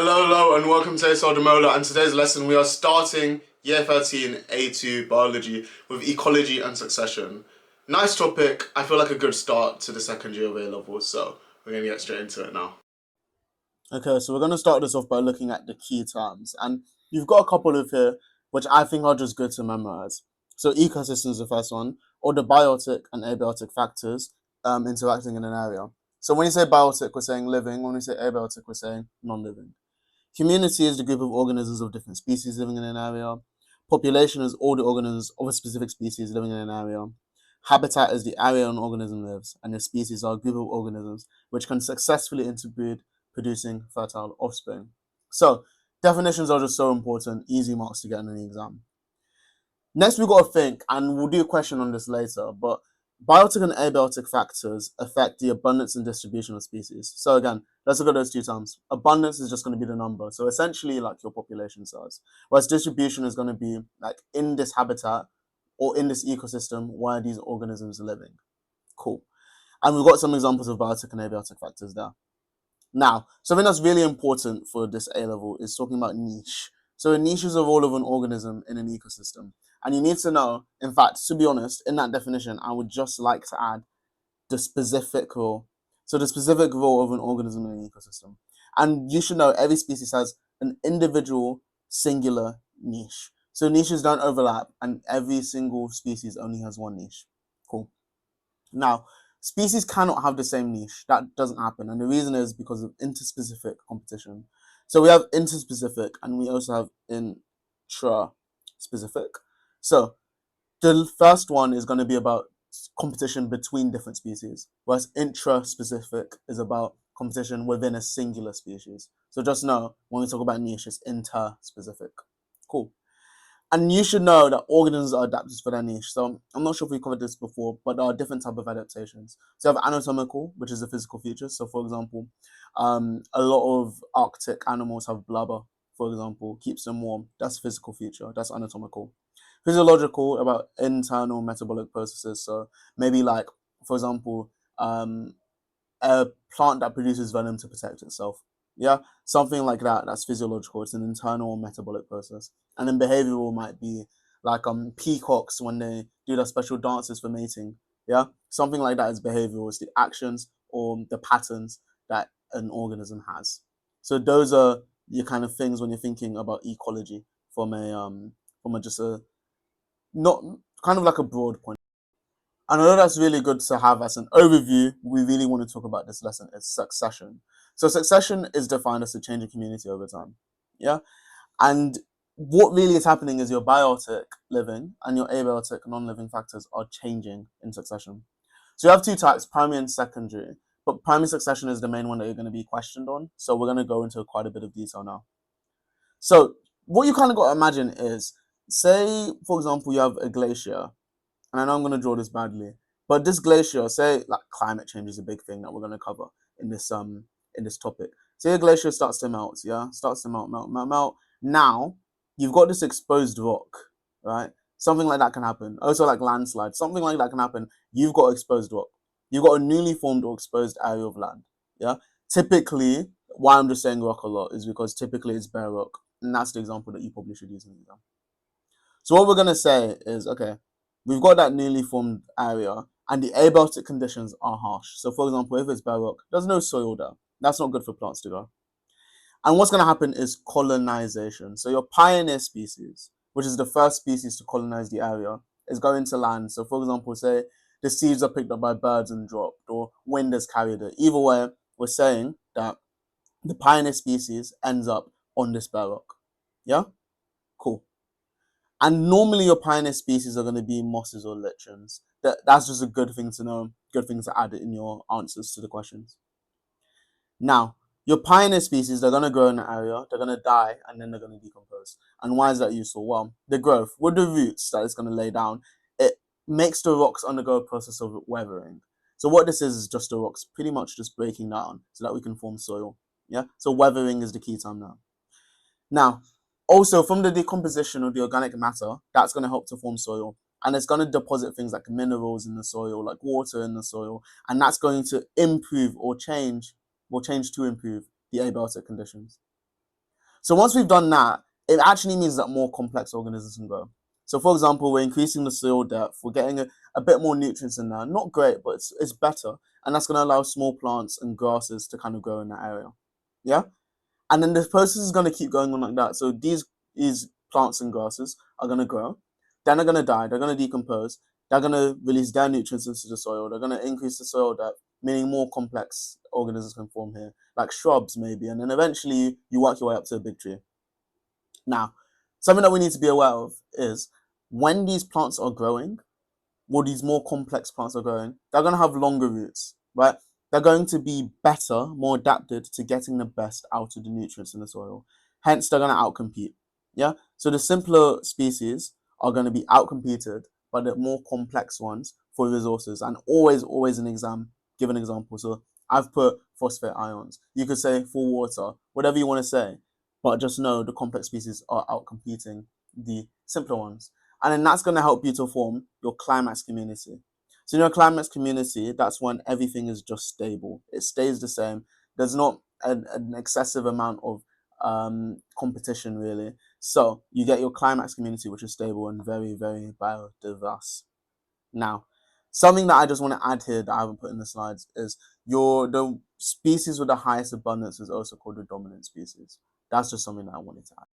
Hello, and welcome to demola. And today's lesson, we are starting Year 13 A2 Biology with Ecology and Succession. Nice topic. I feel like a good start to the second year of A levels, so we're going to get straight into it now. Okay, so we're going to start this off by looking at the key terms. And you've got a couple of here, which I think are just good to memorize. So ecosystem is the first one, or the biotic and abiotic factors interacting in an area. So when you say biotic, we're saying living. When we say abiotic, we're saying non-living. Community is the group of organisms of different species living in an area. Population is all the organisms of a specific species living in an area. Habitat is the area an organism lives, and the species are a group of organisms which can successfully interbreed, producing fertile offspring. So, definitions are just so important, easy marks to get in the exam. Next, we've got to think, and we'll do a question on this later, but biotic and abiotic factors affect the abundance and distribution of species. So again, let's look at those two terms. Abundance is just going to be the number, so essentially like your population size, whereas distribution is going to be like in this habitat or in this ecosystem where these organisms are living. Cool. And we've got some examples of biotic and abiotic factors there. Now, something that's really important for this A level is talking about niche. So a niche is a role of an organism in an ecosystem. And you need to know, in fact, to be honest, in that definition, I would just like to add the specific role. So the specific role of an organism in an ecosystem. And you should know every species has an individual singular niche. So niches don't overlap, and every single species only has one niche. Cool. Now, species cannot have the same niche. That doesn't happen. And the reason is because of interspecific competition. So we have interspecific and we also have intraspecific. So the first one is going to be about competition between different species, whereas intraspecific is about competition within a singular species. So just know when we talk about niche, it's interspecific. Cool. And you should know that organisms are adapted for their niche. So I'm not sure if we covered this before, but there are different types of adaptations. So you have anatomical, which is a physical feature. So for example, a lot of Arctic animals have blubber, for example, keeps them warm. That's a physical feature. That's anatomical. Physiological, about internal metabolic processes. So maybe like, for example, a plant that produces venom to protect itself. Yeah, something like that. That's physiological. It's an internal metabolic process. And then behavioral might be like peacocks when they do their special dances for mating. Yeah, something like that is behavioral. It's the actions or the patterns that an organism has. So those are your kind of things when you're thinking about ecology from a just a not kind of like a broad point. And although that's really good to have as an overview, we really want to talk about this lesson is succession. So succession is defined as a change in community over time. Yeah. And what really is happening is your biotic living and your abiotic non-living factors are changing in succession. So you have two types, primary and secondary. But primary succession is the main one that you're going to be questioned on. So we're going to go into quite a bit of detail now. So what you kind of got to imagine is, say, for example, you have a glacier, and I know I'm going to draw this badly, but this glacier, say like climate change is a big thing that we're going to cover in this topic. Say a glacier starts to melt, yeah, starts to melt. Now you've got this exposed rock, right? Something like that can happen. Also, like landslides, something like that can happen. You've got exposed rock. You've got a newly formed or exposed area of land. Yeah. Typically, why I'm just saying rock a lot is because typically it's bare rock, and that's the example that you probably should use in the exam. So what we're going to say is, okay, we've got that newly formed area and the abiotic conditions are harsh. So for example, if it's bare rock, there's no soil there. That's not good for plants to grow. And what's going to happen is colonisation. So your pioneer species, which is the first species to colonize the area, is going to land. So for example, say the seeds are picked up by birds and dropped, or wind has carried it. Either way, we're saying that the pioneer species ends up on this bare rock. Yeah? Cool. And normally your pioneer species are going to be mosses or lichens. That's just a good thing to know, good thing to add in your answers to the questions. Now, your pioneer species, they're going to grow in the area, they're going to die, and then they're going to decompose. And why is that useful? Well, the growth, with the roots that it's going to lay down, it makes the rocks undergo a process of weathering. So what this is just the rocks pretty much just breaking down so that we can form soil. Yeah, so weathering is the key term now. Now, also from the decomposition of the organic matter, that's going to help to form soil. And it's going to deposit things like minerals in the soil, like water in the soil. And that's going to improve or change to improve the abiotic conditions. So once we've done that, it actually means that more complex organisms can grow. So for example, we're increasing the soil depth, we're getting a bit more nutrients in there. Not great, but it's better. And that's going to allow small plants and grasses to kind of grow in that area. Yeah? And then the process is going to keep going on like that. So these plants and grasses are going to grow. Then they're going to die. They're going to decompose. They're going to release their nutrients into the soil. They're going to increase the soil depth, meaning more complex organisms can form here, like shrubs maybe. And then eventually you work your way up to a big tree. Now, something that we need to be aware of is when these plants are growing, or these more complex plants are growing, they're going to have longer roots, right? They're going to be better, more adapted to getting the best out of the nutrients in the soil. Hence, they're going to outcompete. Yeah. So the simpler species are going to be outcompeted by the more complex ones for resources. And always give an example. So I've put phosphate ions. You could say for water, whatever you want to say, but just know the complex species are outcompeting the simpler ones. And then that's going to help you to form your climax community. So in your climax community, that's when everything is just stable. It stays the same. There's not an excessive amount of competition, really. So you get your climax community, which is stable and very, very biodiverse. Now, something that I just want to add here that I haven't put in the slides is the species with the highest abundance is also called the dominant species. That's just something that I wanted to add.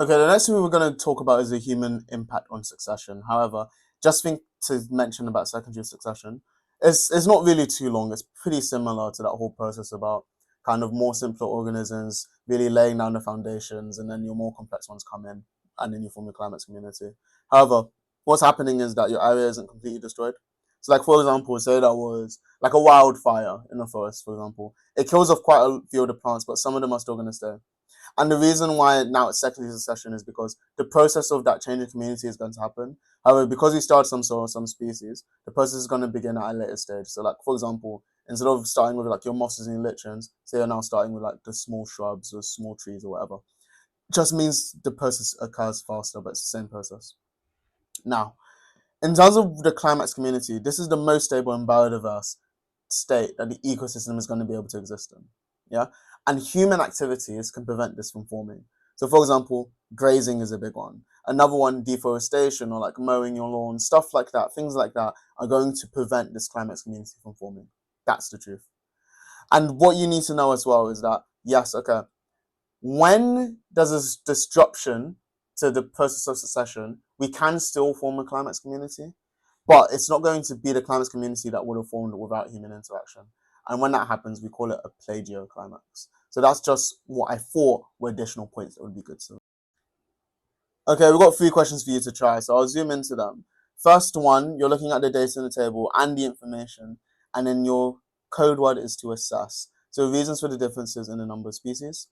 Okay, the next thing we're going to talk about is the human impact on succession. However, just think to mention about secondary succession, it's not really too long. It's pretty similar to that whole process about kind of more simpler organisms, really laying down the foundations, and then your more complex ones come in, and then you form your climax community. However, what's happening is that your area isn't completely destroyed. So, like for example, say that was like a wildfire in the forest, for example. It kills off quite a few of the plants, but some of them are still going to stay. And the reason why now it's secondary succession is because the process of that change in community is going to happen. However, because we start some soil, some species, the process is going to begin at a later stage. So, like for example, instead of starting with like your mosses and your lichens, say you're now starting with like the small shrubs or small trees or whatever. Just means the process occurs faster, but it's the same process. Now, in terms of the climax community, this is the most stable and biodiverse state that the ecosystem is going to be able to exist in. Yeah, and human activities can prevent this from forming. So, for example, grazing is a big one. Another one, deforestation or like mowing your lawn, stuff like that, things like that are going to prevent this climax community from forming. That's the truth. And what you need to know as well is that, yes, okay, when there's a disruption to the process of succession, we can still form a climax community, but it's not going to be the climax community that would have formed without human interaction. And when that happens, we call it a plagioclimax. So that's just what I thought were additional points that would be good to know. Okay, we've got 3 questions for you to try, so I'll zoom into them. First one, you're looking at the data in the table and the information, and then your code word is to assess. So reasons for the differences in the number of species.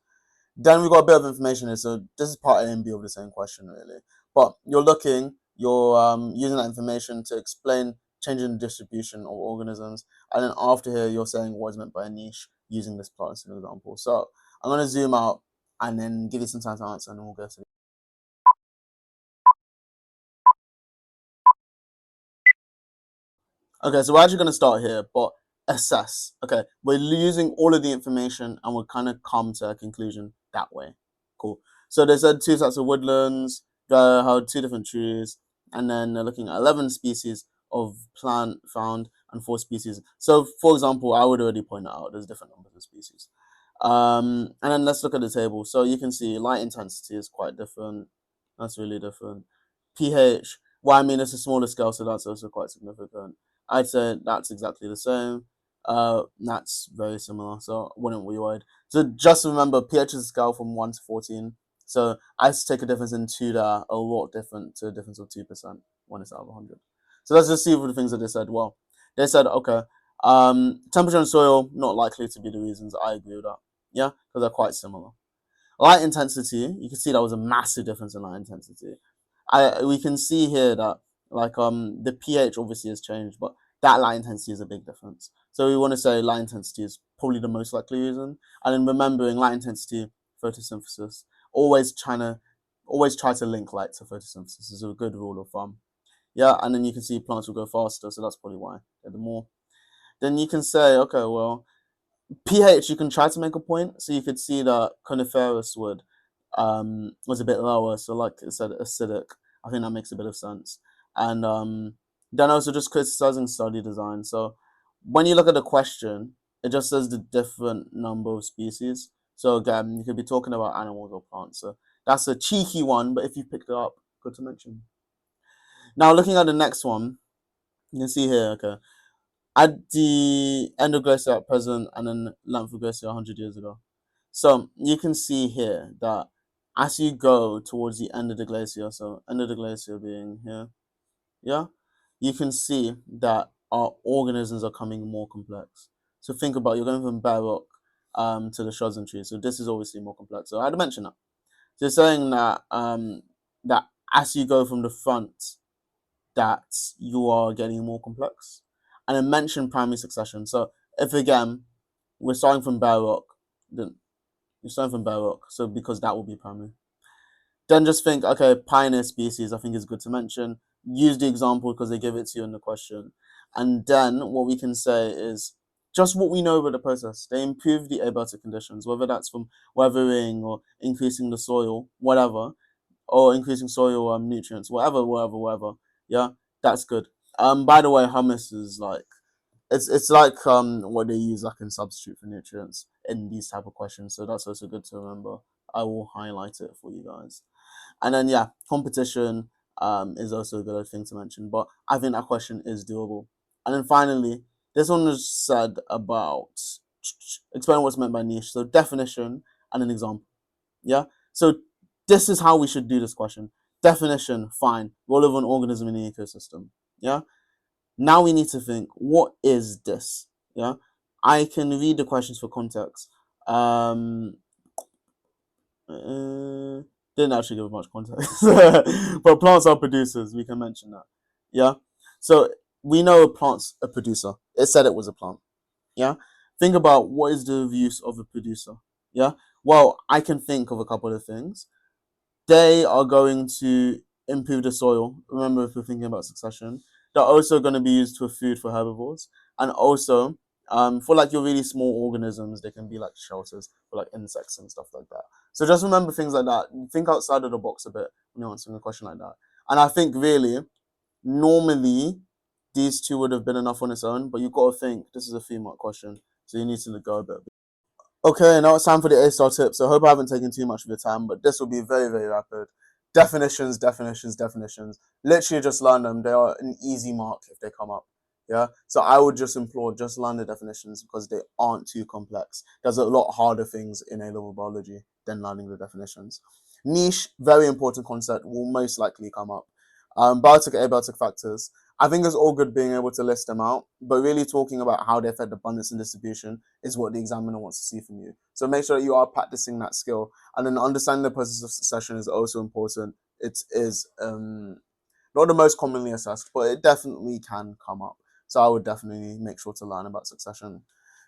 Then we've got a bit of information here. So this is part A and B of the same question, really. But you're using that information to explain changing the distribution of organisms. And then after here, you're saying what is meant by a niche using this plot as an example. So I'm going to zoom out and then give you some time to answer, and then we'll go to. Okay, so we're actually going to start here, but assess. Okay, we're using all of the information and we'll kind of come to a conclusion that way. Cool. So they said 2 types of woodlands, how 2 different trees, and then they're looking at 11 species of plant found and 4 species. So, for example, I would already point out there's different numbers of species. And then let's look at the table. So you can see light intensity is quite different. That's really different. pH, well, I mean, it's a smaller scale, so that's also quite significant. I'd say that's exactly the same. That's very similar, so wouldn't be worried. So just remember, pH is a scale from 1 to 14. So I take a difference in 2 that are a lot different to a difference of 2% when it's out of 100. So let's just see what the things that they said. Well, they said, okay, temperature and soil, not likely to be the reasons. I agree with that. Yeah, because they're quite similar. Light intensity, you can see that was a massive difference in light intensity. We can see here that like the pH obviously has changed, but that light intensity is a big difference. So we want to say light intensity is probably the most likely reason. And then remembering light intensity, photosynthesis, always try to link light to photosynthesis is a good rule of thumb. Yeah, and then you can see plants will go faster, so that's probably why they're the more. Then you can say, okay, well, pH, you can try to make a point. So you could see that coniferous wood, was a bit lower. So like I said, acidic. I think that makes a bit of sense. And then also just criticizing study design. So when you look at the question, it just says the different number of species. So again, you could be talking about animals or plants. So that's a cheeky one, but if you picked it up, good to mention. Now looking at the next one, you can see here, okay, at the end of glacier at present and then length of glacier 100 years ago. So you can see here that as you go towards the end of the glacier, so end of the glacier being here, yeah, you can see that our organisms are coming more complex. So think about, you're going from biotic to the shrubs and trees. So this is obviously more complex. So I had to mention that. So you're saying that that as you go from the front, that you are getting more complex. And I mentioned primary succession. So if again we're starting from biotic, then you're starting from biotic, so because that will be primary. Then just think, okay, pioneer species, I think is good to mention. Use the example because they give it to you in the question. And then what we can say is just what we know about the process. They improve the abiotic conditions, whether that's from weathering or increasing the soil, whatever, or increasing soil nutrients, whatever. Yeah, that's good. By the way, humus is like it's like what they use like in substitute for nutrients in these type of questions. So that's also good to remember. I will highlight it for you guys. And then yeah, competition is also a good thing to mention. But I think that question is doable. And then finally, this one was said about explain what's meant by niche. So definition and an example. Yeah. So this is how we should do this question. Definition, fine. Role of an organism in the ecosystem. Yeah. Now we need to think, what is this? Yeah. I can read the questions for context. Didn't actually give much context. But plants are producers, we can mention that. Yeah. So we know a plant's a producer. It said it was a plant. Yeah. Think about what is the use of a producer. Yeah. Well, I can think of a couple of things. They are going to improve the soil. Remember, if we're thinking about succession, they're also going to be used for food for herbivores, and also for like your really small organisms, they can be like shelters for like insects and stuff like that. So just remember things like that. Think outside of the box a bit when you're answering a question like that. And I think really, normally, these two would have been enough on its own, but you've got to think this is a 3 mark question, so you need to go a bit. Okay, now it's time for the A-star tips. So I hope I haven't taken too much of your time, but this will be very, very rapid. Definitions, definitions, definitions. Literally just learn them. They are an easy mark if they come up. Yeah. So I would just implore, just learn the definitions because they aren't too complex. There's a lot harder things in A-level biology than learning the definitions. Niche, very important concept, will most likely come up. Biotic, abiotic factors. I think it's all good being able to list them out, but really talking about how they affect abundance and distribution is what the examiner wants to see from you. So make sure that you are practicing that skill. And then understanding the process of succession is also important. It is not the most commonly assessed, but it definitely can come up. So I would definitely make sure to learn about succession.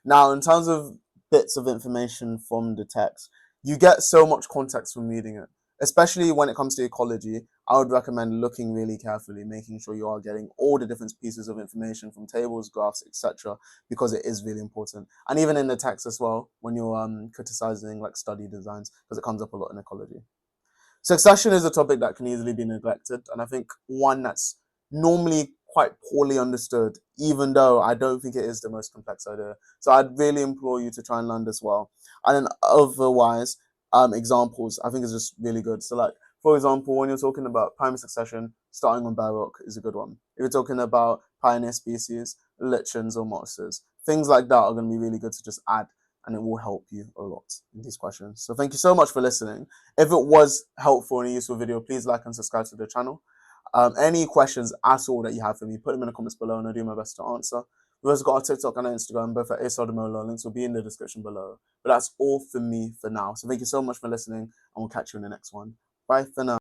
Now, in terms of bits of information from the text, you get so much context from reading it, especially when it comes to ecology. I would recommend looking really carefully, making sure you are getting all the different pieces of information from tables, graphs, etc., because it is really important. And even in the text as well, when you're criticizing like study designs, because it comes up a lot in ecology. Succession is a topic that can easily be neglected, and I think one that's normally quite poorly understood, even though I don't think it is the most complex idea. So I'd really implore you to try and learn this well. And then otherwise, examples, I think is just really good. So like, for example, when you're talking about primary succession, starting on biotic is a good one. If you're talking about pioneer species, lichens or mosses, things like that are going to be really good to just add, and it will help you a lot in these questions. So thank you so much for listening. If it was helpful and a useful video, please like and subscribe to the channel. Any questions at all that you have for me, put them in the comments below and I'll do my best to answer. We've also got our TikTok and our Instagram, both at demola. Links will be in the description below. But that's all for me for now. So thank you so much for listening, and we'll catch you in the next one. Bye for now.